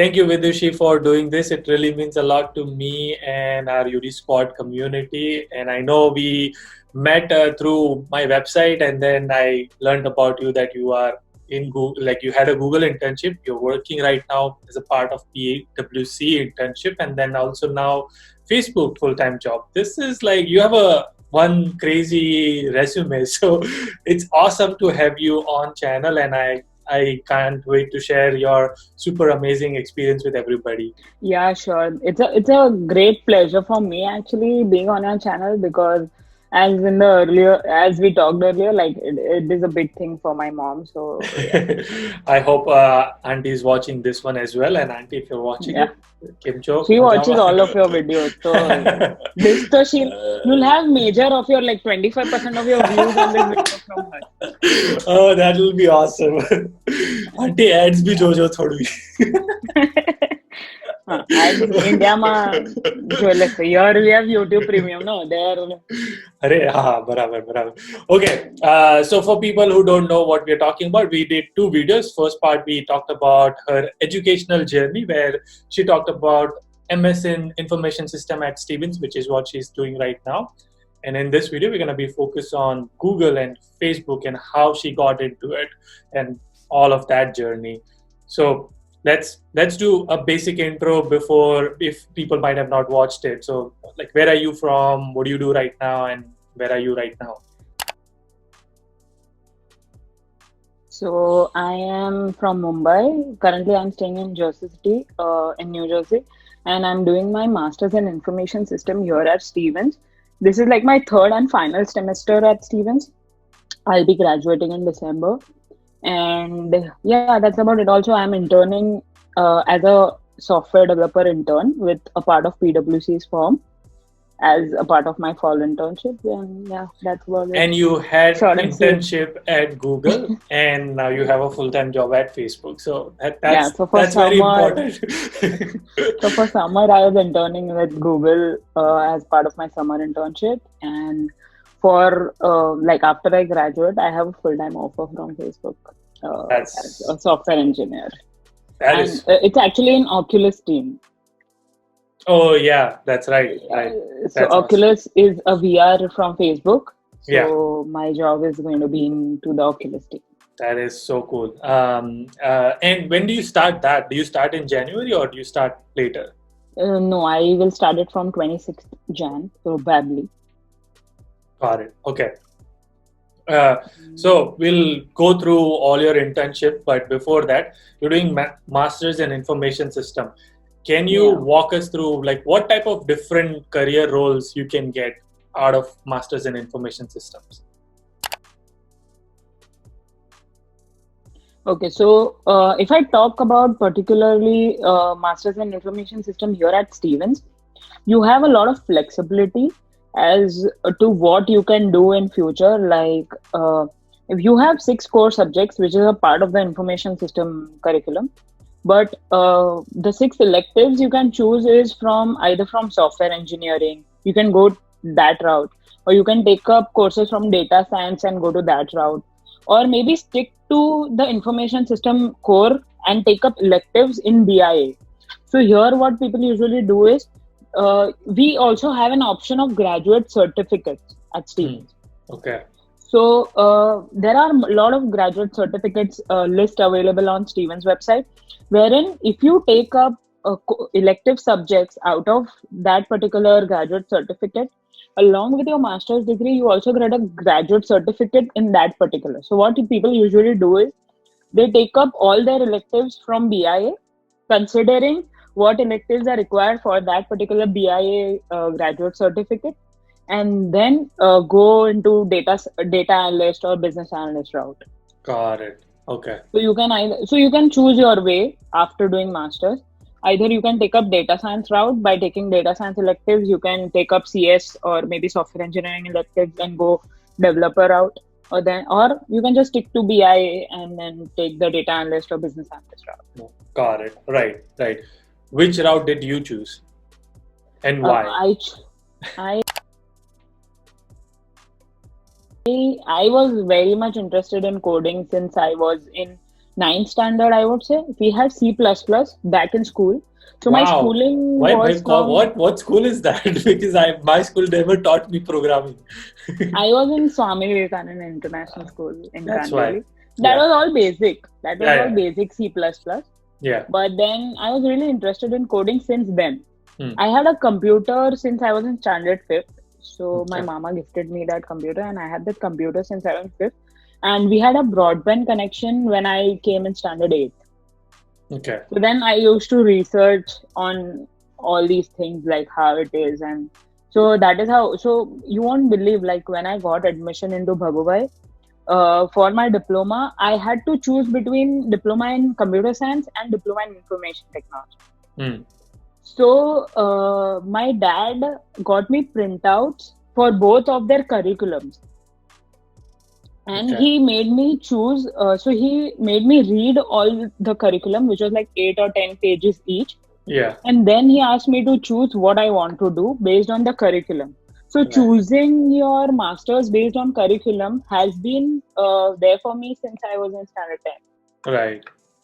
Thank you, Vidushi, for doing this. It really means a lot to me and our UD Squad community. And I know we met through my website, and then I learned about you that you are in Google, like you had a Google internship. You're working right now as a part of PwC internship, and then also now Facebook full-time job. This is like you have a one crazy resume. So it's awesome to have you on channel, and I can't wait to share your super amazing experience with everybody. Yeah, sure. It's a great pleasure for me actually being on your channel because as we talked earlier, like it is a big thing for my mom. So yeah. I hope Auntie is watching this one as well. And Auntie, if you're watching Yeah. it, Kimcho, She watches Majawa. all of your videos. So this so you'll have major of your like 25% of your views on this video from her. Oh, that will be awesome. Auntie ads bhi jojo thodi. And India ma here we have YouTube Premium, no? Arey, barabar. Okay, so for people who don't know what we're talking about, we did two videos. First part, we talked about her educational journey, where she talked about MS in Information System at Stevens, which is what she's doing right now. And in this video, we're going to be focused on Google and Facebook and how she got into it and all of that journey. So let's do a basic intro before, if people might have not watched it. So like, where are you from? What do you do right now? And where are you right now? So I am from Mumbai. Currently, I'm staying in Jersey City, in New Jersey, and I'm doing my master's in information system here at Stevens. This is like my third and final semester at Stevens. I'll be graduating in December, and yeah, that's about it. Also, I'm interning as a software developer intern with a part of PwC's firm as a part of my fall internship. And yeah, that's about it. And you had Short and sweet. internship at Google, and now you have a full-time job at Facebook. So Yeah, that's so for that's very summer, important. so for summer, I was interning with Google as part of my summer internship, and for like after I graduate, I have a full-time offer from Facebook as That's a software engineer, that and is. it's actually an Oculus team. Oh yeah, that's right. So That's awesome. Oculus is a VR from Facebook. Yeah. So my job is going to be into the Oculus team. That is so cool. And when do you start that? Do you start in January or do you start later? No, I will start it from 26th Jan, probably. Got it. Okay. So we'll go through all your internship, but before that, you're doing masters in information system. Can you Yeah. walk us through like what type of different career roles you can get out of masters in information systems? Okay, so if I talk about particularly Masters in Information System here at Stevens, you have a lot of flexibility as to what you can do in future. Like if you have six core subjects, which is a part of the information system curriculum, but the six electives you can choose is from either from software engineering, you can go that route, or you can take up courses from data science and go to that route, or maybe stick to the information system core and take up electives in BIA. So here what people usually do is we also have an option of graduate certificates at Stevens. Okay. So there are a lot of graduate certificates list available on Stevens website, wherein if you take up elective subjects out of that particular graduate certificate, along with your master's degree, you also get a graduate certificate in that particular. So what people usually do is they take up all their electives from BIA, considering what electives are required for that particular BIA graduate certificate, and then go into data analyst or business analyst route. Got it. Okay. So you can choose your way after doing masters. Either you can take up data science route by taking data science electives. You can take up CS or maybe software engineering electives and go developer route, or you can just stick to BIA and then take the data analyst or business analyst route. Got it. Right. Which route did you choose, and why? I I was very much interested in coding since I was in ninth standard, I would say, we had C++ back in school. So my Wow. schooling Why, was from, what school is that? Because my school never taught me programming. I was in Swami Vivekananda International School in That's why. Kandivali. That Yeah. was all basic. That was Yeah, all yeah. basic C++. Yeah. But then I was really interested in coding since then. Hmm. I had a computer since I was in standard fifth. So my Okay. mama gifted me that computer, and I had that computer since I was fifth. And we had a broadband connection when I came in standard eighth. Okay. So then I used to research on all these things, like how it is. And so that is how, so you won't believe, like when I got admission into Bhagubai, for my diploma, I had to choose between diploma in computer science and diploma in information technology. Hmm. So my dad got me printouts for both of their curriculums, and Okay. he made me choose. So he made me read all the curriculum, which was like 8 or 10 pages each, Yeah. and then he asked me to choose what I want to do based on the curriculum. So Right. choosing your masters based on curriculum has been there for me since I was in standard 10. Right.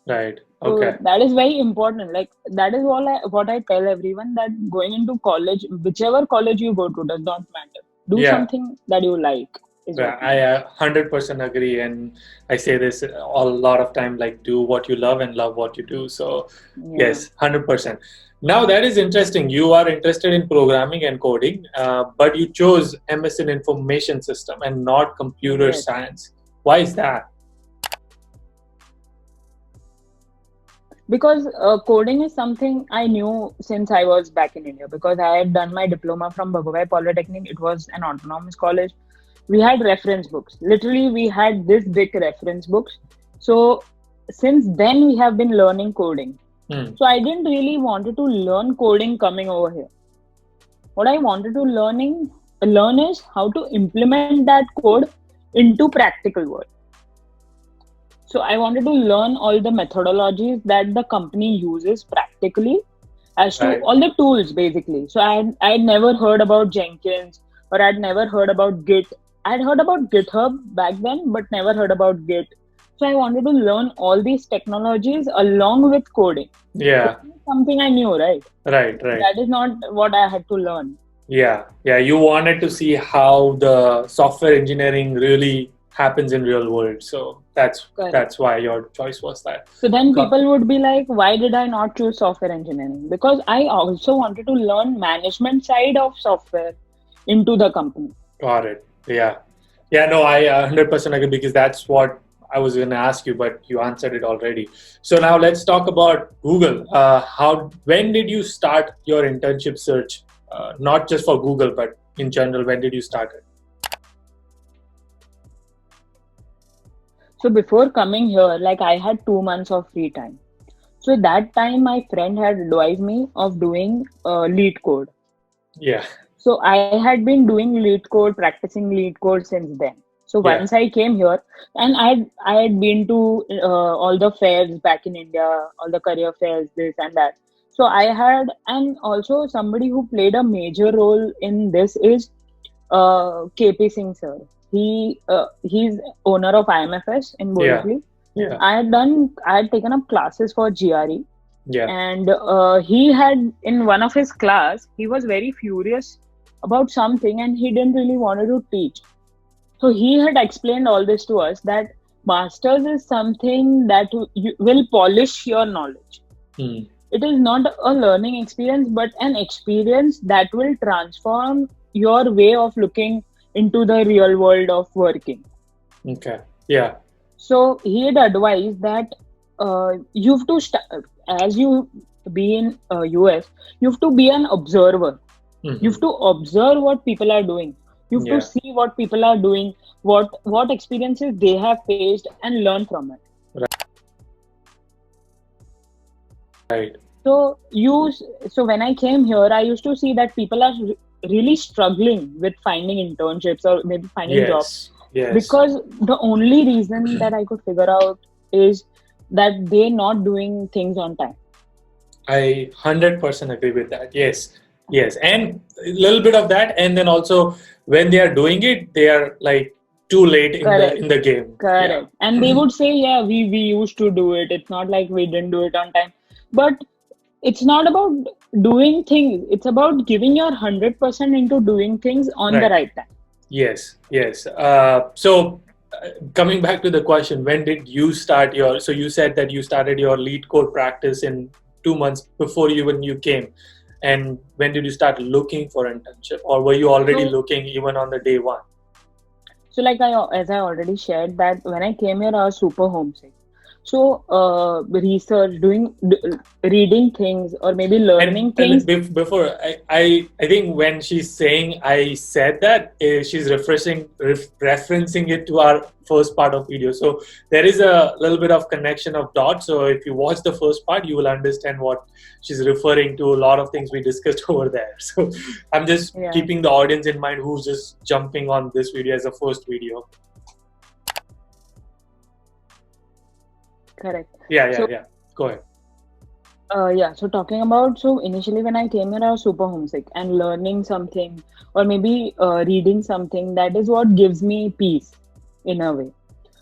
Right. So Okay. that is very important. Like that is what I tell everyone, that going into college, whichever college you go to, does not matter. Do Yeah. something that you like is Yeah, what I matters. 100% agree, and I say this a lot of time, like do what you love and love what you do. So Yeah. yes, 100%. Now that is interesting. You are interested in programming and coding, but you chose MS in information system and not computer Yes. science. Why is that? Because coding is something I knew since I was back in India. Because I had done my diploma from Bhagavai Polytechnic. It was an autonomous college. We had reference books. Literally, we had this big reference books. So since then, we have been learning coding. Hmm. So I didn't really wanted to learn coding coming over here. What I wanted to learn is how to implement that code into practical world. So I wanted to learn all the methodologies that the company uses practically, as to Right. all the tools basically. So I had never heard about Jenkins, or I'd never heard about Git. I'd heard about GitHub back then, but never heard about Git. So I wanted to learn all these technologies along with coding. Yeah. Something I knew, right? Right. Right. That is not what I had to learn. Yeah. Yeah. You wanted to see how the software engineering really happens in real world. So Correct. that's why your choice was that. So then Co- people would be like, why did I not choose software engineering? Because I also wanted to learn management side of software into the company. Got it. Yeah. Yeah, no, I 100% agree, because that's what I was going to ask you, but you answered it already. So now let's talk about Google. When did you start your internship search? Not just for Google, but in general, when did you start it? So before coming here, like I had 2 months of free time. So that time my friend had advised me of doing lead code. Yeah. So I had been doing lead code, practicing lead code since then. So Yeah. once I came here, and I had been to all the fairs back in India, all the career fairs, this and that. So I had, and also somebody who played a major role in this is KP Singh sir. He's owner of IMFS in Yeah. Borivali. Yeah. I had taken up classes for GRE, Yeah. and he had, in one of his class, he was very furious about something, and he didn't really wanted to teach. So he had explained all this to us, that masters is something that you will polish your knowledge. Hmm. It is not a learning experience, but an experience that will transform your way of looking into the real world of working. Okay. Yeah. So he had advised that you have to, as you be in US, you have to be an observer. Mhm. You have to observe what people are doing. You have Yeah. to see what people are doing, what experiences they have faced, and learn from it. Right. So when I came here, I used to see that people are really struggling with finding internships or maybe finding jobs, Yes. Yes. because the only reason that I could figure out is that they're not doing things on time. I 100% agree with that. Yes, yes, and a little bit of that, and then also when they are doing it, they are like too late in Correct. the game. Correct. And they would say, yeah, we used to do it. It's not like we didn't do it on time. But it's not about doing things. It's about giving your 100% into doing things on the Right. right time. Yes, yes. So coming back to the question, when did you start your? So you said that you started your lead code practice in 2 months before when you came, and when did you start looking for internship, or were you already So, looking even on the day one? so like as I already shared that when I came here, I was super homesick. So, research, reading things, or maybe learning And things. before I think when she's saying I said that, she's referencing it to our first part of video. So there is a little bit of connection of dots. So if you watch the first part, you will understand what she's referring to. A lot of things we discussed over there. So I'm just Yeah, keeping the audience in mind who's just jumping on this video as a first video. correct. Yeah, So, go ahead. yeah, so talking about, so initially when I came here, I was super homesick, and learning something or maybe reading something, that is what gives me peace in a way.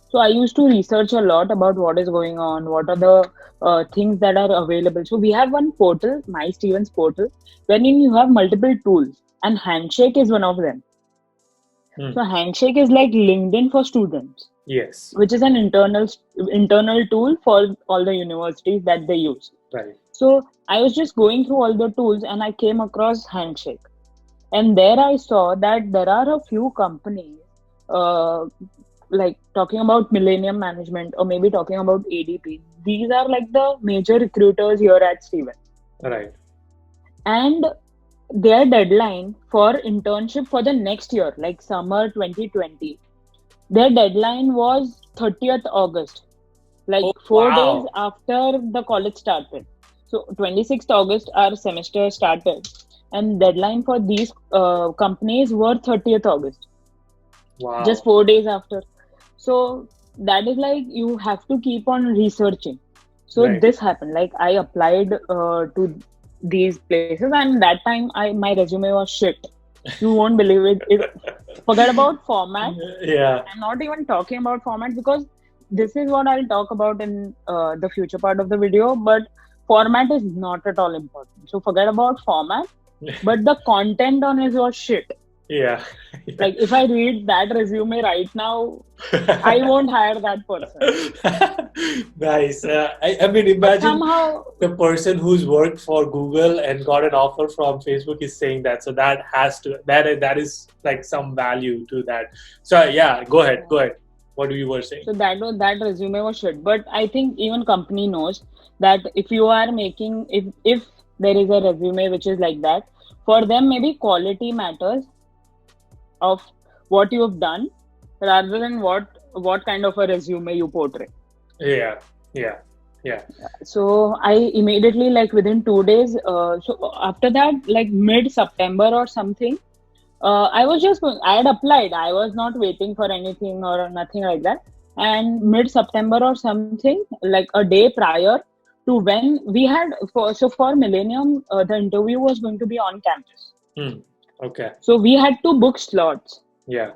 So I used to research a lot about what is going on, what are the things that are available. So we have one portal, My Stevens portal, wherein you have multiple tools, and Handshake is one of them. So Handshake is like LinkedIn for students, Yes. which is an internal tool for all the universities that they use. Right. So I was just going through all the tools and I came across Handshake. And there I saw that there are a few companies, uh, like talking about Millennium Management or maybe talking about ADP. These are like the major recruiters here at Stevens. Right. And their deadline for internship for the next year, like summer 2020, their deadline was 30th August, like Oh, 4 days wow. after the college started. So 26th August, our semester started, and deadline for these companies were 30th August, just Wow. 4 days after. So that is like you have to keep on researching. So Right. this happened. Like I applied to these places, and that time my resume was shit. You won't believe it. Forget about format. Yeah. I'm not even talking about format because this is what I'll talk about in the future part of the video. But format is not at all important. So forget about format. But the content on it was shit. Yeah. Like if I read that resume right now, I won't hire that person. Nice. I mean, But imagine somehow, the person who's worked for Google and got an offer from Facebook is saying that. So that has to that is like some value to that. So yeah, go ahead. Go ahead. What you were saying? so that resume was shit. But I think even company knows that if you are making if there is a resume which is like that, for them maybe quality matters of what you have done rather than what kind of a resume you portray. Yeah. Yeah. Yeah. So I immediately, like within 2 days, so after that, like mid September or something, I was just going, I had applied. I was not waiting for anything or nothing like that. And mid September or something, like a day prior to when we had for Millennium, the interview was going to be on campus. Okay. So we had to book slots. Yeah.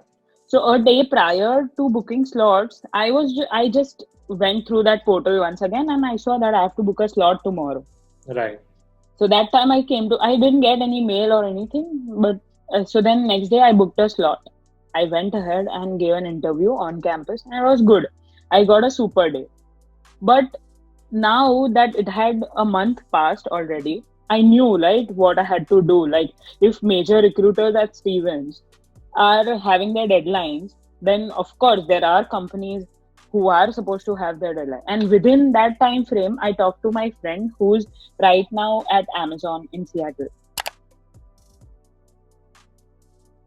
So a day prior to booking slots, I just went through that portal once again and I saw that I have to book a slot tomorrow. Right. So that time I didn't get any mail or anything, but so then next day I booked a slot. I went ahead and gave an interview on campus and it was good. I got a super day. But now that it had a month passed already, I knew like what I had to do. Like if major recruiters at Stevens are having their deadlines, then of course there are companies who are supposed to have their deadline. And within that time frame, I talked to my friend who's right now at Amazon in Seattle.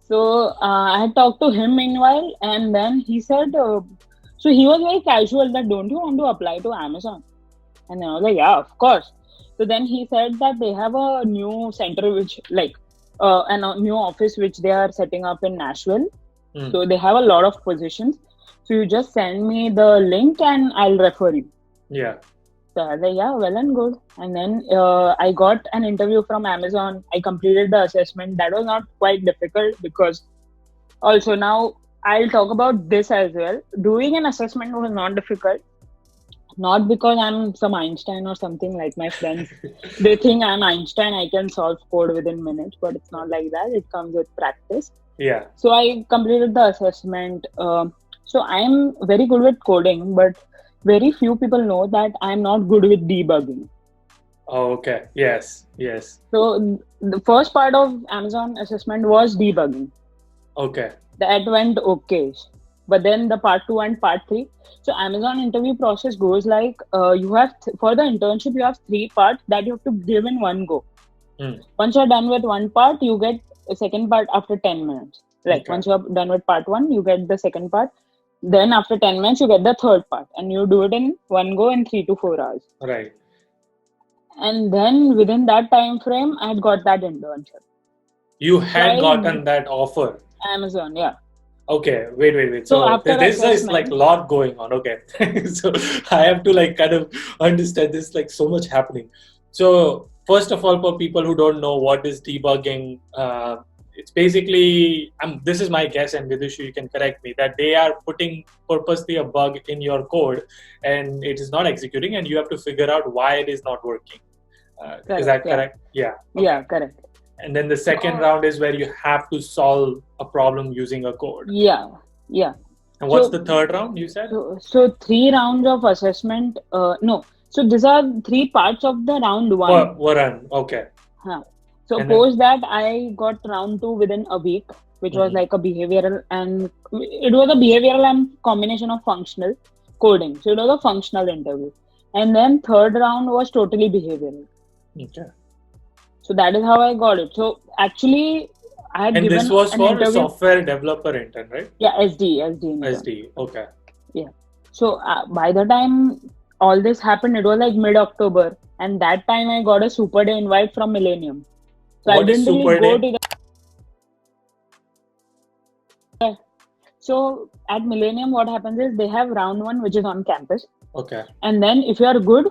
So I had talked to him meanwhile, and then he said, so he was very casual that don't you want to apply to Amazon? And I was like, yeah, of course. So then he said that they have a new center which like a new office which they are setting up in Nashville. So they have a lot of positions. So you just send me the link and I'll refer you. Yeah. So I was like, yeah, well and good. And then I got an interview from Amazon. I completed the assessment. That was not quite difficult because also now I'll talk about this as well. Doing an assessment was not difficult. Not because I'm some Einstein or something like my friends. They think I'm Einstein, I can solve code within minutes, but it's not like that. It comes with practice. Yeah. So I completed the assessment. So I'm very good with coding, but very few people know that I'm not good with debugging. Oh, okay. Yes. Yes. So the first part of Amazon assessment was debugging. Okay. That went okay. But then the part two and part three. So Amazon interview process goes like you have for the internship you have three parts that you have to give in one go. Once you're done with one part, you get a second part after 10 minutes. Like once you're done with part one, you get the second part. Then after 10 minutes, you get the third part, and you do it in one go in 3 to 4 hours. Right. And then within that time frame, I had got that internship. You had gotten that offer. Amazon, yeah. Okay, wait. So this is like a lot going on. Okay, so I have to like kind of understand this, like so much happening. So first of all, for people who don't know what is debugging, it's basically, this is my guess, and Vidushu, you can correct me, that they are putting purposely a bug in your code and it is not executing, and you have to figure out why it is not working. Is that correct? Yeah. Okay. Yeah, correct. And then the second round is where you have to solve a problem using a code. Yeah. And what's the third round, you said? So 3 rounds of assessment. No. So these are 3 parts of the round 1. Run. Okay. So post that, I got round 2 within a week, which was like a behavioral, and it was a behavioral and combination of functional coding. So it was a functional interview. And then third round was totally behavioral. Okay. So that is how I got it. So actually, I had given this was an for interview. Software developer intern, right? Yeah, SD. SD, okay. Yeah. So by the time all this happened, it was like mid-October, and that time I got a super day invite from Millennium. So what I didn't really go to the. So at Millennium, what happens is they have round 1, which is on campus. Okay. And then if you are good,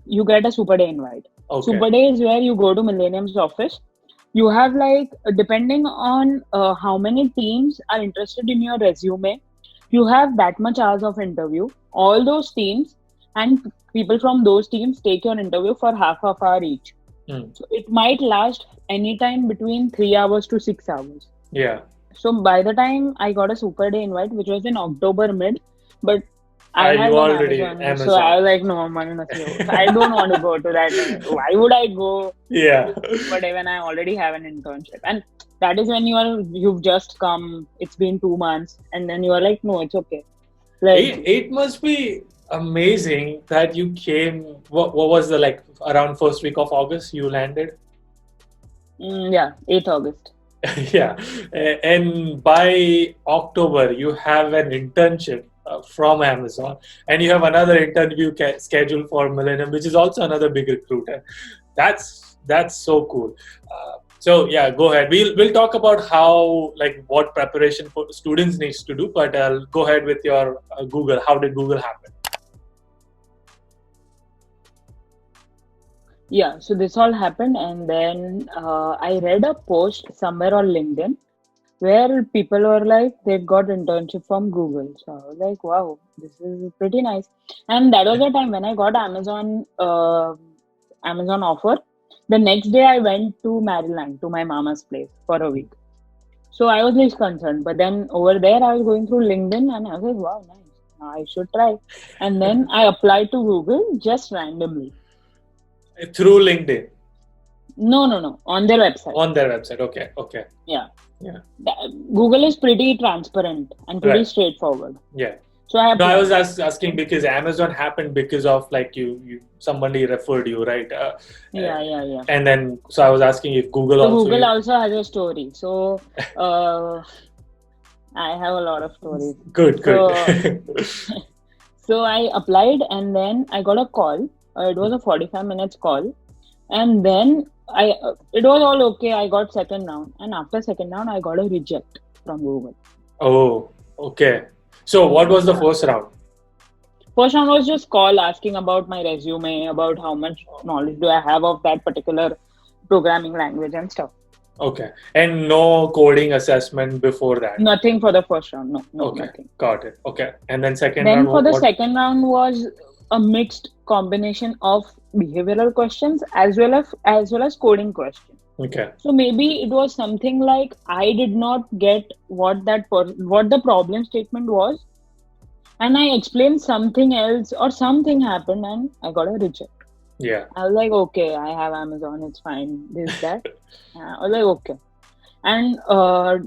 you get a super day invite. Okay. Super day is where you go to Millennium's office. You have like, depending on how many teams are interested in your resume, you have that much hours of interview. All those teams and people from those teams take your interview for half an hour each. So it might last anytime between 3 hours to 6 hours. Yeah. So by the time I got a super day invite, which was in October mid, but I had already Amazon. So I was like, no, I don't want to go to that. Why would I go? Yeah. But when I already have an internship, and that is when you've just come. It's been 2 months, and then you are like, no, it's okay. Like it must be amazing that you came. What was the like around first week of August you landed? Yeah, 8th August. Yeah, and by October you have an internship from Amazon, and you have another interview scheduled for Millennium, which is also another big recruiter. That's so cool. So yeah, go ahead. We'll talk about how, like, what preparation for students needs to do, but go ahead with your Google. How did Google happen? Yeah, so this all happened, and then I read a post somewhere on LinkedIn where people were like, they've got internship from Google. So I was like, wow, this is pretty nice. And that was the time when I got Amazon offer. The next day I went to Maryland to my mama's place for a week. So I was least concerned. But then over there I was going through LinkedIn and I was like, wow, nice. I should try. And then I applied to Google just randomly. Through LinkedIn? No. On their website. On their website. Okay. Yeah. Google is pretty transparent and pretty straightforward. Yeah. So I was asking because Amazon happened because of like you somebody referred you, right? Yeah. And then so I was asking if Google also has a story. So I have a lot of stories. Good. So I applied and then I got a call. It was a 45 minutes call, and then it was all okay. I got second round, and after second round, I got a reject from Google. Oh, okay. So what was the first round? First round was just call asking about my resume, about how much knowledge do I have of that particular programming language and stuff. Okay. And no coding assessment before that. Nothing for the first round. No, Okay. nothing. Got it. Okay. And then second Then round, for the what? second round was a mixed combination of behavioral questions as well as coding questions. Okay. So maybe it was something like I did not get what the problem statement was, and I explained something else or something happened and I got a reject. Yeah. I was like, okay, I have Amazon, it's fine, this, that. I was like, okay. And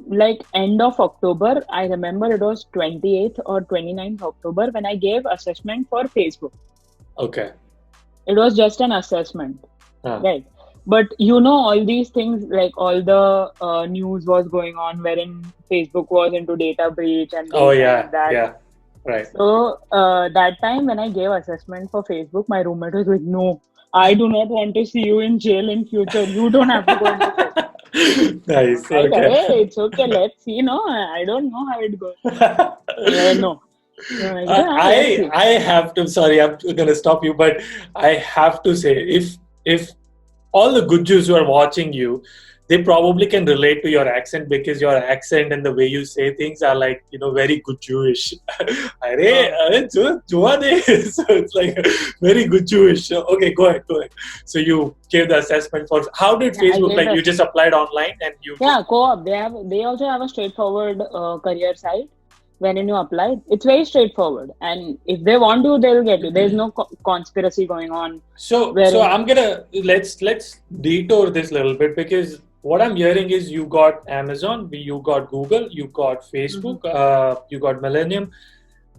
like end of October, I remember it was 28th or 29th October when I gave assessment for Facebook. Okay. It was just an assessment, Huh. right? But you know, all these things, like all the news was going on wherein Facebook was into data breach and Oh, this yeah. and that. Yeah. Right. So that time when I gave assessment for Facebook, my roommate was like, "No, I do not want to see you in jail in future. You don't have to go into Facebook." Nice. Like, Okay. hey, it's okay. Let's see. No, I don't know how it goes. No. Like, yeah, let's see. I have to, sorry, I'm gonna stop you, but I have to say, if all the good Jews who are watching you, they probably can relate to your accent because your accent and the way you say things are like, very good Jewish. So it's like very good Jewish. Okay, go ahead. So you gave the assessment for, how did Yeah, I Facebook, gave like the you just applied online and you Yeah, co-op. They also have a straightforward career site wherein you apply. It's very straightforward, and if they want to, they'll get you. There's no conspiracy going on. So Wherein I'm gonna let's detour this a little bit because what I'm hearing is you got Amazon, you got Google, you got Facebook, you got Millennium.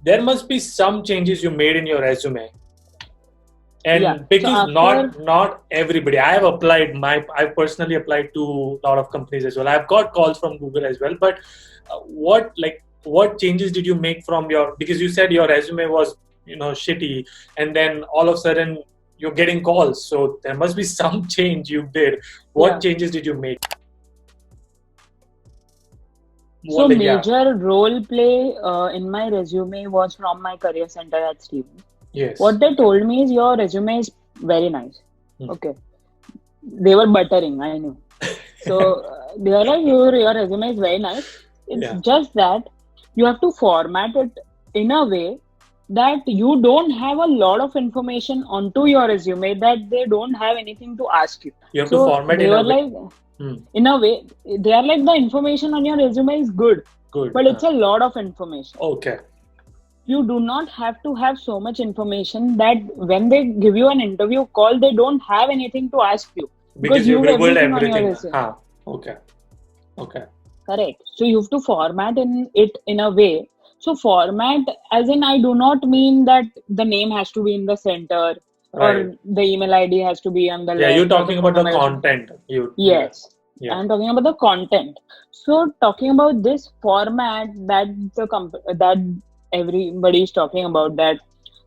There must be some changes you made in your resume, and yeah. So because after not everybody. I've personally applied to a lot of companies as well. I've got calls from Google as well. But what changes did you make from your, because you said your resume was shitty, and then all of a sudden you're getting calls, so there must be some change you did. What yeah. changes did you make? So Yeah. major role play in my resume was from my career center at Stevens. Yes. What they told me is your resume is very nice. Okay. They were buttering, I knew. So they are like, your resume is very nice. It's just that you have to format it in a way that you don't have a lot of information onto your resume, that they don't have anything to ask you. You have to format in a way, they are like, the information on your resume is good, but it's a lot of information. Okay. You do not have to have so much information that when they give you an interview call, they don't have anything to ask you. Because you have everything on your resume. Okay. Correct. So you have to format it in a way. So format, as in, I do not mean that the name has to be in the center, or the email ID has to be on the left. Yeah, you're talking about the content. Yes. Yeah. I'm talking about the content. So talking about this format that everybody is talking about, that.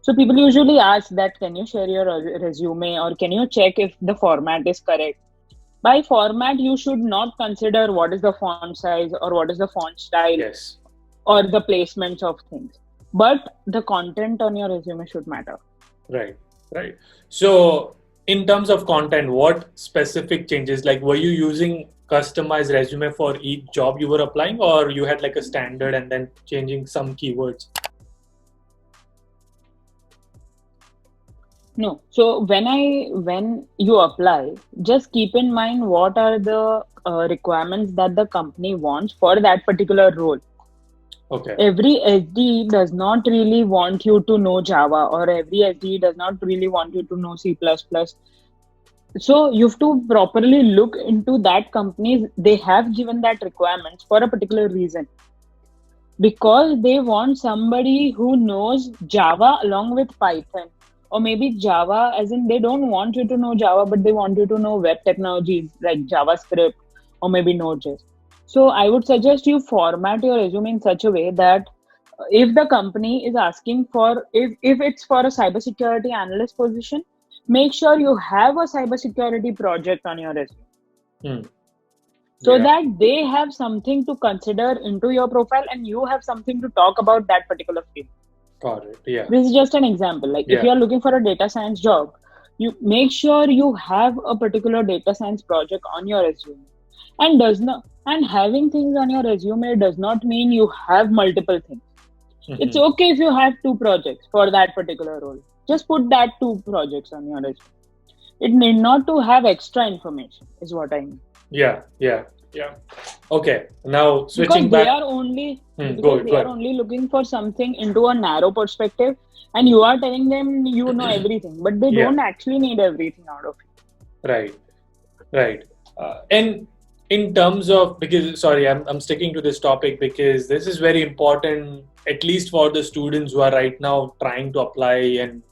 So people usually ask that, can you share your resume, or can you check if the format is correct? By format, you should not consider what is the font size or what is the font style, or the placements of things. But the content on your resume should matter. Right. So in terms of content, what specific changes, like were you using customized resume for each job you were applying, or you had like a standard and then changing some keywords? No. So when you apply, just keep in mind what are the requirements that the company wants for that particular role. Okay. Every SD does not really want you to know Java, or every SD does not really want you to know C++. So you have to properly look into that companies. They have given that requirements for a particular reason, because they want somebody who knows Java along with Python, or maybe Java, as in they don't want you to know Java, but they want you to know web technologies like JavaScript or maybe Node.js. So I would suggest you format your resume in such a way that if the company is asking for, if it's for a cybersecurity analyst position, make sure you have a cybersecurity project on your resume. So that they have something to consider into your profile, and you have something to talk about that particular field. Got it. Yeah. This is just an example. Like if you are looking for a data science job, you make sure you have a particular data science project on your resume. And having things on your resume does not mean you have multiple things. It's okay if you have 2 projects for that particular role. Just put that 2 projects on your resume. It need not to have extra information, is what I mean. Yeah. Okay. Now Because switching they back. are only Go ahead. only looking for something into a narrow perspective, and you are telling them you know everything, but they Yeah. don't actually need everything out of you. Right. And in terms of, because sorry, I'm sticking to this topic because this is very important, at least for the students who are right now trying to apply. And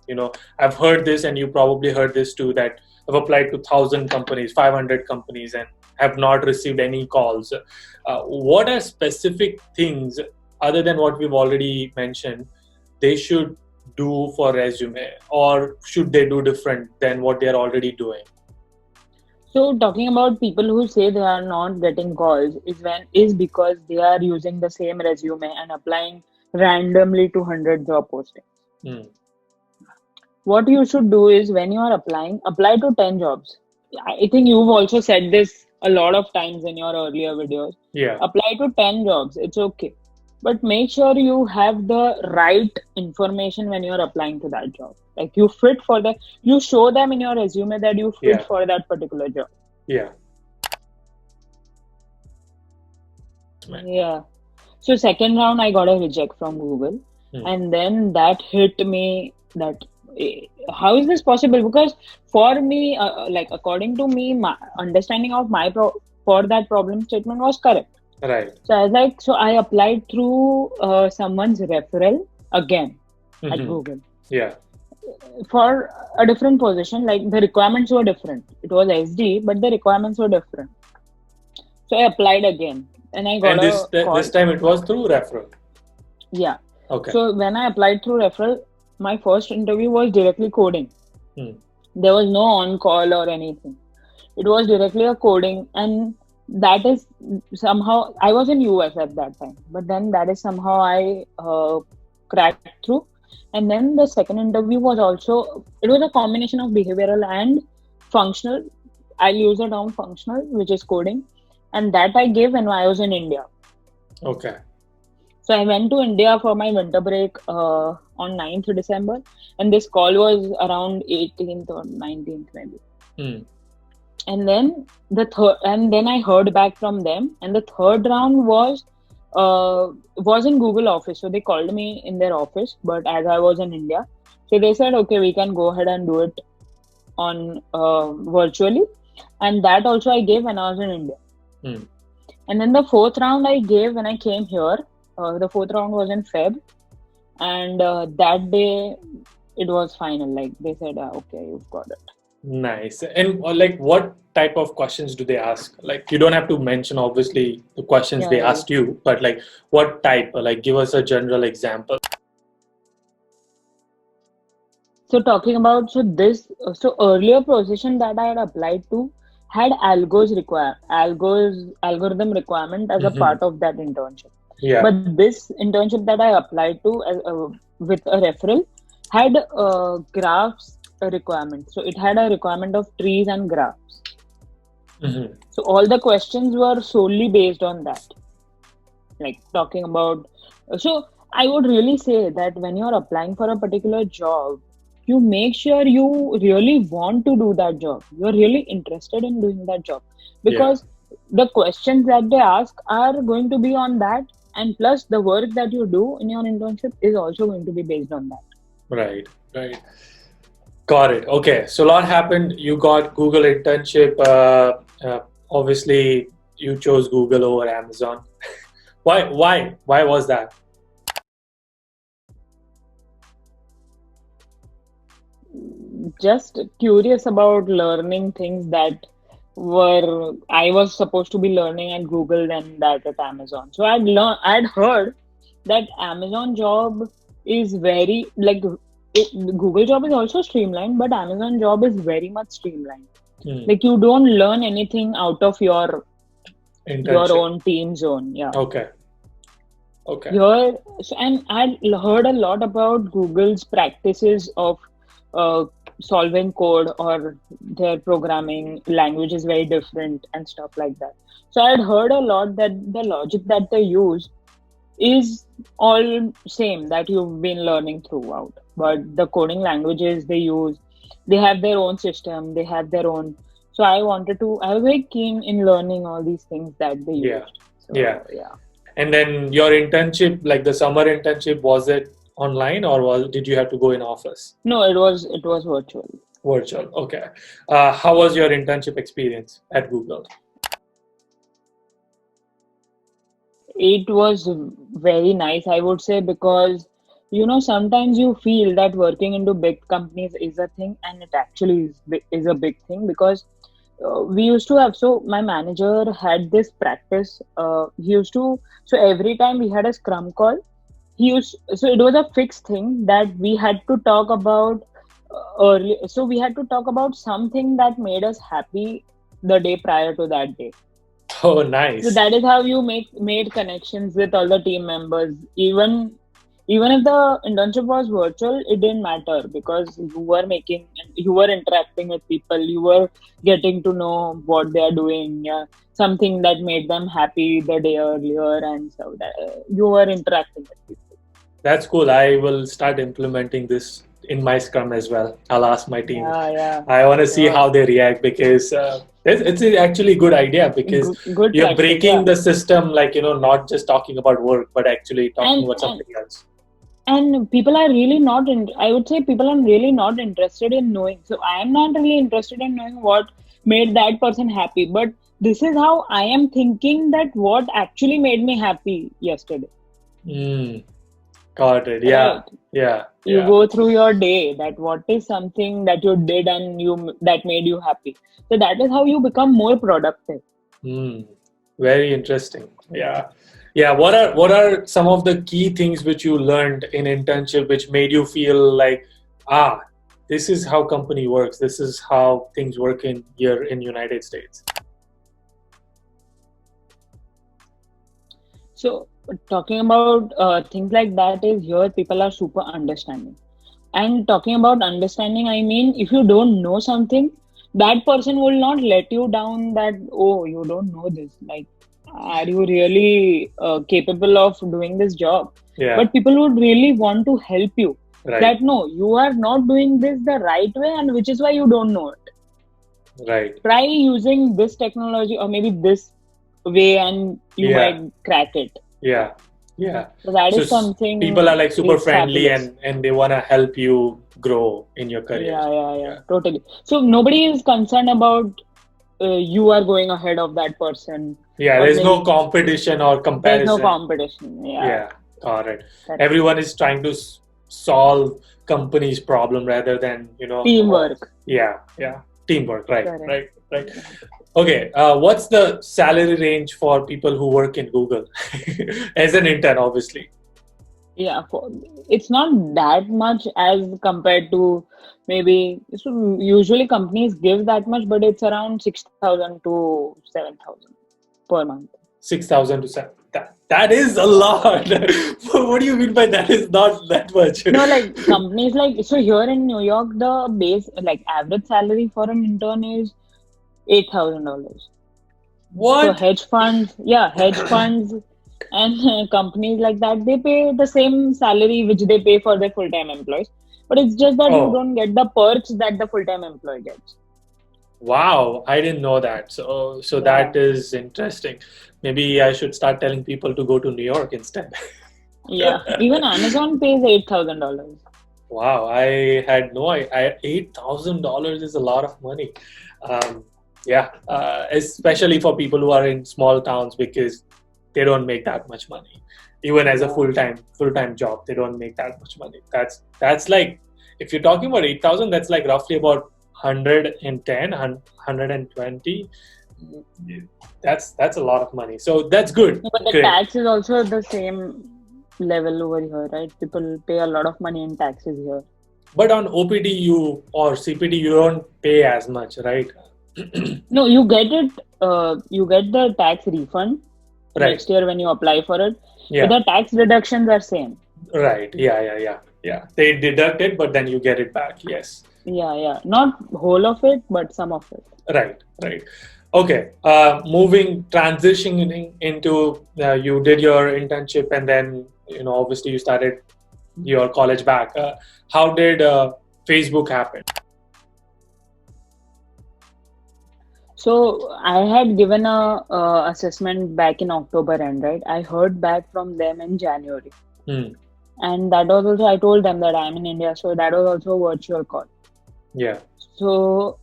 I've heard this, and you probably heard this too, that I've applied to 1,000 companies, 500 companies, and have not received any calls. What are specific things other than what we've already mentioned they should do for resume, or should they do different than what they're already doing? So talking about people who say they are not getting calls is because they are using the same resume and applying randomly to 100 job postings. Hmm. What you should do is when you are applying, apply to 10 jobs. I think you've also said this a lot of times in your earlier videos. Yeah. Apply to 10 jobs, it's okay. But make sure you have the right information when you're applying to that job. Like you show them in your resume that you fit Yeah. for that particular job. Yeah. Yeah. So second round, I got a reject from Google, and then that hit me that how is this possible? Because for me, like according to me, my understanding of for that problem statement was correct. Right. So I was like, so I applied through someone's referral again at Google. Yeah. For a different position, like the requirements were different. It was SD, but the requirements were different. So I applied again. And I got this time it was through referral. Yeah. Okay. So when I applied through referral, my first interview was directly coding. There was no on-call or anything. It was directly a coding, and that is somehow, I was in US at that time, but then that is somehow I cracked through. And then the second interview was also, it was a combination of behavioral and functional. I'll use the term functional, which is coding. And that I gave when I was in India. Okay. So I went to India for my winter break on 9th December. And this call was around 18th or 19th maybe. And then then I heard back from them. And the third round was in Google office. So they called me in their office, but as I was in India, so they said, okay, we can go ahead and do it on virtually. And that also I gave when I was in India. And then the fourth round I gave when I came here. The fourth round was in Feb, and that day it was final. Like they said, okay, you've got it. Nice. And like, what type of questions do they ask? Like, you don't have to mention obviously the questions they asked you, but like, what type? Like, give us a general example. So talking about earlier position that I had applied to had algorithm requirement as a part of that internship. Yeah. But this internship that I applied to with a referral had graphs requirement. So it had a requirement of trees and graphs. So all the questions were solely based on that. Like talking about, so I would really say that when you're applying for a particular job, you make sure you really want to do that job. You're really interested in doing that job, because the questions that they ask are going to be on that, and plus the work that you do in your internship is also going to be based on that. Right. Got it. Okay. So a lot happened. You got Google internship. Obviously, you chose Google over Amazon. Why was that? Just curious about learning things that I was supposed to be learning at Google than that at Amazon. So I'd heard that Amazon job is very Google job is also streamlined, but Amazon job is very much streamlined. Like you don't learn anything out of your own team zone. Yeah. Okay. And I heard a lot about Google's practices of solving code or their programming language is very different and stuff like that. So I had heard a lot that the logic that they use is all same that you've been learning throughout, but the coding languages they use, they have their own system, they have their own. So I was very keen in learning all these things that they Yeah. used. So Yeah. yeah. And then your internship, like the summer internship, was it online or did you have to go in office? No, it was virtual. Virtual. Okay. How was your internship experience at Google? It was very nice, I would say, because sometimes you feel that working into big companies is a thing, and it actually is a big thing because we used to have. So my manager had this practice. He used to. So every time we had a scrum call, so it was a fixed thing that we had to talk about early. So we had to talk about something that made us happy the day prior to that day. Oh, So nice. that is how you made connections with all the team members. Even if the internship was virtual, it didn't matter because you were interacting with people, you were getting to know what they are doing, yeah, something that made them happy the day earlier, and so that you were interacting with people. That's cool. I will start implementing this in my Scrum as well. I'll ask my team. Yeah, I want to see sure. how they react because it's actually a good idea because Good you're practice, breaking yeah. the system, like, not just talking about work, but actually talking And about and something else. and people are really not in, I would say people are really not interested in knowing. So I am not really interested in knowing what made that person happy, but this is how I am thinking that what actually made me happy yesterday, Mm, got it. Yeah, right? yeah, You yeah. go through your day that what is something that you did and you that made you happy. So that is how you become more productive. Mm, very interesting. Yeah. Yeah. What are some of the key things which you learned in internship which made you feel like, ah, this is how company works. This is how things work in here in United States. So talking about things like that is here people are super understanding. And talking about understanding, I mean, if you don't know something, that person will not let you down that, oh, you don't know this. Like, are you really capable of doing this job? Yeah. But people would really want to help you. Right. That, no, you are not doing this the right way, and which is why you don't know it. Right. Try using this technology or maybe this way, and you Yeah. might crack it. Yeah. Yeah. So that So is something people are like super is friendly fabulous. and they want to help you grow in your career. Yeah, totally. So nobody is concerned about you are going ahead of that person, Yeah, or there's no maybe competition or there's no comparison. competition. Yeah, Yeah, got it. correct. Everyone is trying to solve company's problem rather than, Teamwork. yeah, teamwork. Right, Correct. right, right. Okay, what's the salary range for people who work in Google as an intern, obviously? Yeah, it's not that much as compared to maybe. So usually companies give that much, but it's around 6,000 to 7,000 per month. 6,000 to 7. That is a Yeah. lot. What do you mean by that is not that much? No, like companies like, so here in New York, the base like average salary for an intern is $8,000. So What? hedge funds and companies like that, they pay the same salary which they pay for their full-time employees. But it's just that you Oh, don't get the perks that the full-time employee gets. wow, I didn't know that. So Yeah. that is interesting. Maybe I should start telling people to go to New York instead. Yeah. Even Amazon pays $8,000. Wow, I had no idea. $8,000 is a lot of money. Yeah, especially for people who are in small towns because they don't make that much money. Even as a Yeah. full-time job, they don't make that much money. That's like, if you're talking about 8,000, that's like roughly about 110, 120. That's a lot of money. So that's good. No, but the Great. tax is also the same level over here, right? People pay a lot of money in taxes here. But on OPT or CPT, you don't pay as much, right? No, you get it. You get the tax refund Right. next year when you apply for it. Yeah. But the tax deductions are same. Right. Yeah. They deduct it, but then you get it back. Yes. Not whole of it, but some of it. Right, right. Okay. Transitioning into you did your internship, and then obviously you started your college back. How did Facebook happen? So I had given a assessment back in October end, right? I heard back from them in January, Hmm. and that was also I told them that I'm in India, so that was also a virtual call. Yeah. So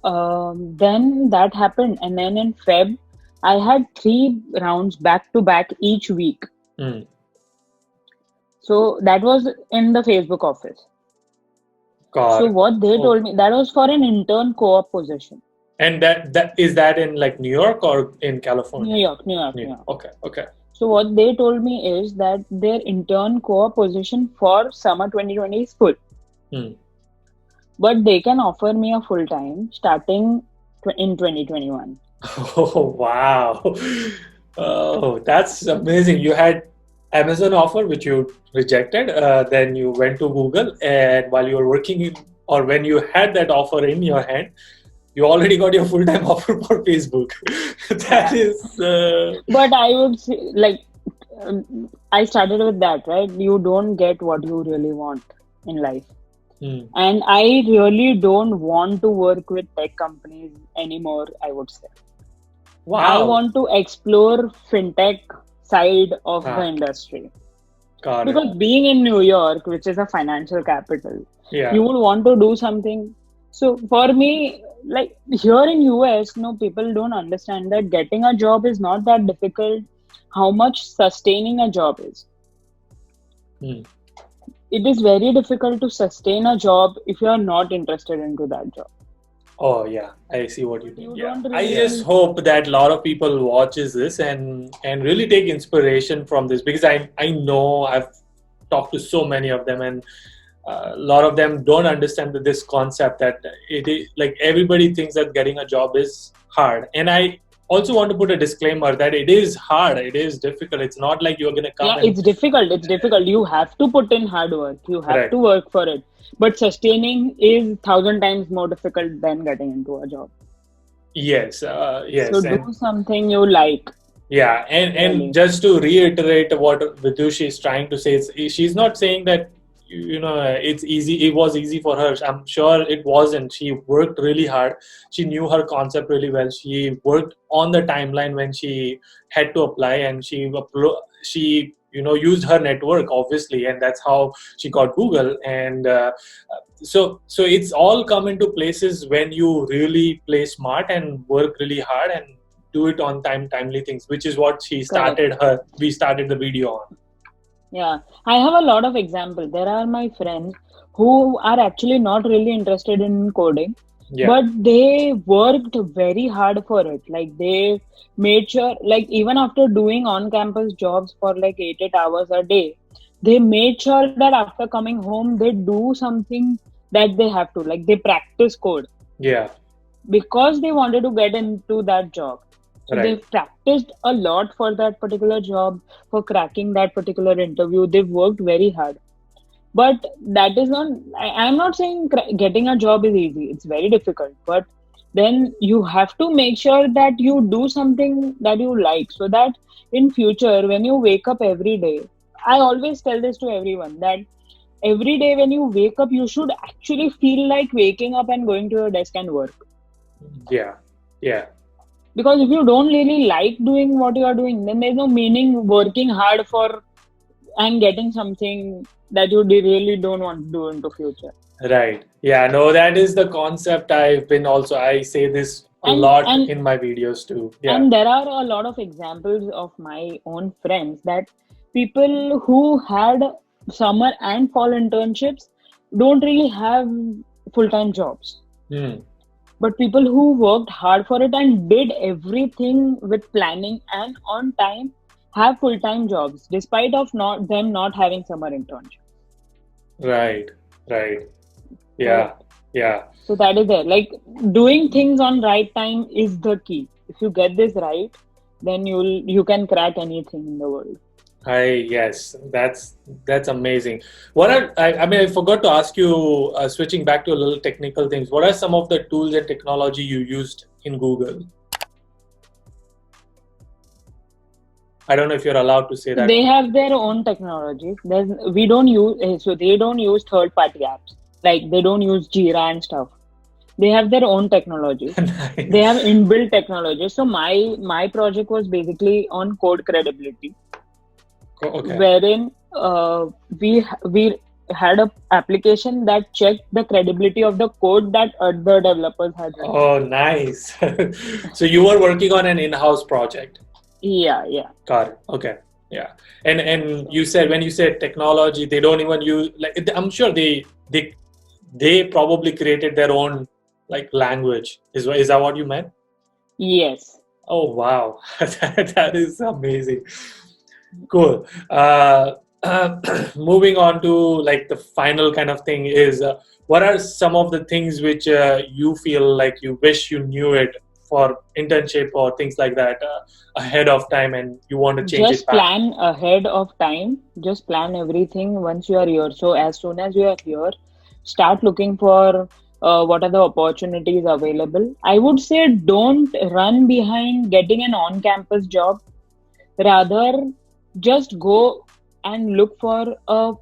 then that happened, and then in Feb, I had 3 rounds back to back each week. Hmm. So that was in the Facebook office. Got So it. what they Oh. told me, that was for an intern co-op position. And that is that in like New York or in California? New York. Okay. Okay. So what they told me is that their intern co-op position for summer 2020 is full. Hmm. But they can offer me a full time starting in 2021. Oh wow. Oh, that's amazing. You had Amazon offer which you rejected. Then you went to Google, and while you were working in, or when you had that offer in your hand, you already got your full-time offer for Facebook. That is. But I would say, like, I started with that, right? You don't get what you really want in life. And I really don't want to work with tech companies anymore, I would say. Wow. I want to explore fintech side of the industry. Got it. Because being in New York, which is a financial capital, Yeah. you would want to do something. So for me, like here in US, people don't understand that getting a job is not that difficult. How much sustaining a job is. It is very difficult to sustain a job if you are not interested into that job. Oh yeah, I see what you mean. Don't I really- just hope that a lot of people watches this and really take inspiration from this, because I know I've talked to so many of them, and a lot of them don't understand this concept that it is like everybody thinks that getting a job is hard. And I also want to put a disclaimer that it is hard, it is difficult. It's not like you're going to come. It's difficult. You have to put in hard work. You have to work for it. But sustaining is 1,000 times more difficult than getting into a job. Yes. So do something you like. Yeah, and just to reiterate what Vidushi is trying to say, she's not saying that it's easy. It was easy for her. I'm sure it wasn't. She worked really hard. She knew her concept really well. She worked on the timeline when she had to apply, and she used her network, obviously, and that's how she got Google. And so it's all come into places when you really play smart and work really hard and do it on timely things, which is what we started the video on. Yeah, I have a lot of examples. There are my friends who are actually not really interested in coding, but they worked very hard for it. Like they made sure, like even after doing on-campus jobs for like 8 hours a day, they made sure that after coming home, they do something that they have to, like they practice code. Yeah. Because they wanted to get into that job. So they practiced a lot for that particular job, for cracking that particular interview. They've worked very hard. But that is not, I'm not saying getting a job is easy. It's very difficult. But then you have to make sure that you do something that you like, so that in future, when you wake up every day, I always tell this to everyone, that every day when you wake up, you should actually feel like waking up and going to your desk and work. Yeah. Because if you don't really like doing what you are doing, then there's no meaning working hard for and getting something that you really don't want to do into future. Right. Yeah, no, that is the concept. I say this a lot in my videos too. Yeah. And there are a lot of examples of my own friends, that people who had summer and fall internships don't really have full-time jobs. But people who worked hard for it and did everything with planning and on time have full-time jobs, despite of them not having summer internships. Right. Yeah. So that is there. Like doing things on right time is the key. If you get this right, then you can crack anything in the world. Yes, that's amazing. What are I mean, I forgot to ask you, switching back to a little technical things. What are some of the tools and technology you used in Google? I don't know if you're allowed to say So that. they have their own technologies. We don't use, so they don't use third party apps. Like they don't use Jira and stuff. They have their own technologies. They have Nice. inbuilt technologies. So my project was basically on code credibility, Okay. wherein we had a application that checked the credibility of the code that other developers had written. Oh, nice. So you were working on an in-house project. Yeah, yeah. Got it. Okay. Yeah. And So you said when you said technology, they don't even use like I'm sure they probably created their own like language. Is that what you meant? yes. Oh wow, that is amazing. Cool. Moving on to like the final kind of thing is what are some of the things which you feel like you wish you knew it for internship or things like that ahead of time and you want to change it Just back? plan ahead of time. Just plan everything once you are here. So as soon as you are here, start looking for what are the opportunities available. I would say don't run behind getting an on-campus job. Rather, just go and look for a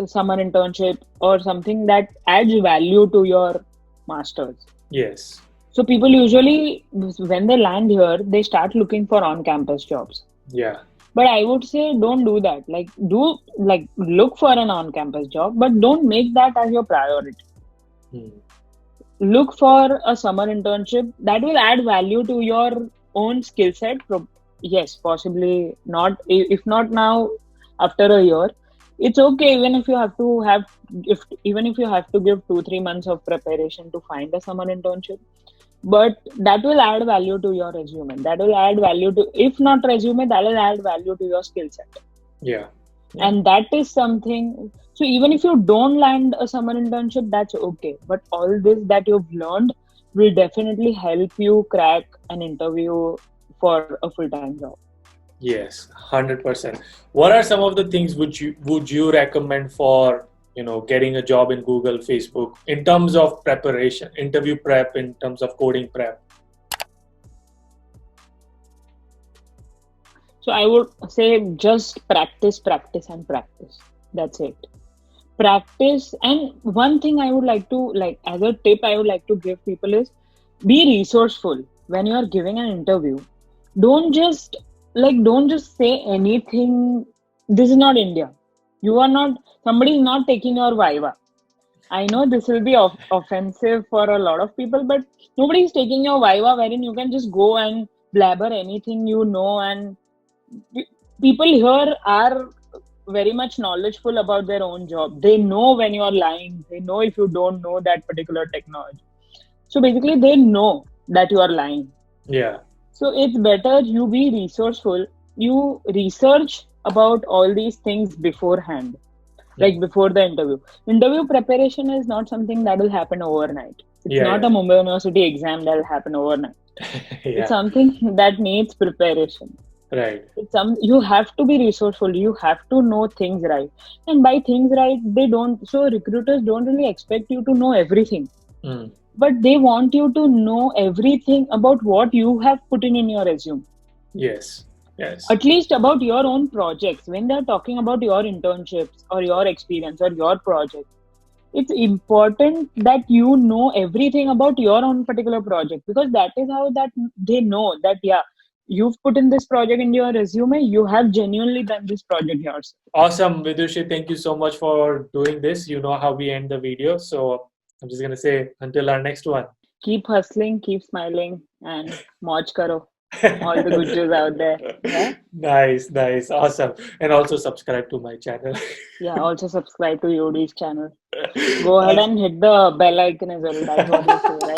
summer internship or something that adds value to your masters. Yes. So people usually, when they land here, they start looking for on-campus jobs. Yeah. But I would say don't do that. Like look for an on-campus job, but don't make that as your priority. Hmm. Look for a summer internship that will add value to your own skill set. Yes, possibly not. If not now, after a year, it's okay. If even if you have to give 2-3 months of preparation to find a summer internship, but that will add value to your resume. That will add value to, if not resume, that will add value to your skill set. Yeah. Yeah. And that is something. So even if you don't land a summer internship, that's okay. But all this that you've learned will definitely help you crack an interview for a full-time job. Yes, 100%. What are some of the things would you recommend for, getting a job in Google, Facebook in terms of preparation, interview prep, in terms of coding prep? So I would say just practice, practice, and practice. That's it. Practice. And one thing I would like to, like, as a tip, I would like to give people is be resourceful when you are giving an interview. Don't just don't just say anything. This is not India. You are not, somebody is not taking your viva. I know this will be offensive for a lot of people, but nobody is taking your viva wherein you can just go and blabber anything you know. And people here are very much knowledgeable about their own job. They know when you are lying. They know if you don't know that particular technology. So basically, they know that you are lying. Yeah. So it's better you be resourceful. You research about all these things beforehand, like Hmm. before the interview. Interview preparation is not something that will happen overnight. It's Yeah. not a Yeah. Mumbai University exam that will happen overnight. It's Yeah. something that needs preparation. Right. It's you have to be resourceful. You have to know things right. And by things right, they don't. So recruiters don't really expect you to know everything, Hmm. but they want you to know everything about what you have put in your resume, Yes. Yes. at least about your own projects. When they're talking about your internships or your experience or your project, it's important that you know everything about your own particular project, because that is how that they know that, yeah, you've put in this project in your resume, you have genuinely done this project yourself. Awesome, Vidushi. Thank you so much for doing this. You know how we end the video. So I'm just going to say until our next one. Keep hustling, keep smiling, and mauj karo. All the good Jews out there. Yeah. Nice, nice, awesome. And also subscribe to my channel. Yeah. Also subscribe to Yodi's channel. Go ahead and hit the bell icon as well. That's what you say, right?